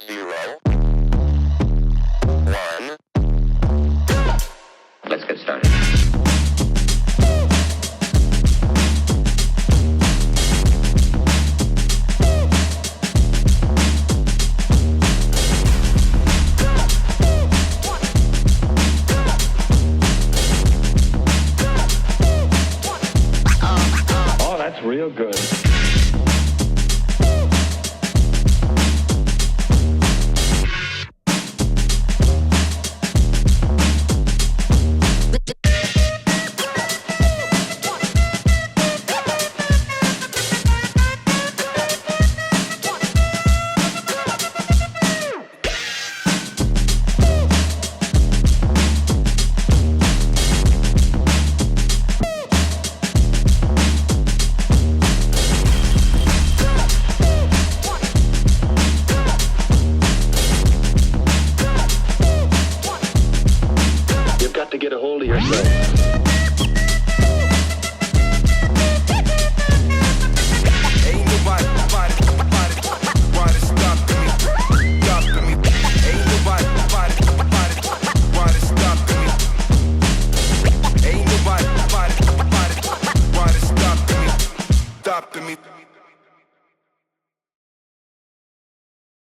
0, 1. Let's get started. Oh, that's real good. You've got to get a hold of yourself. Ain't nobody stopping me. Ain't nobody stopping me. Ain't nobody stopping me.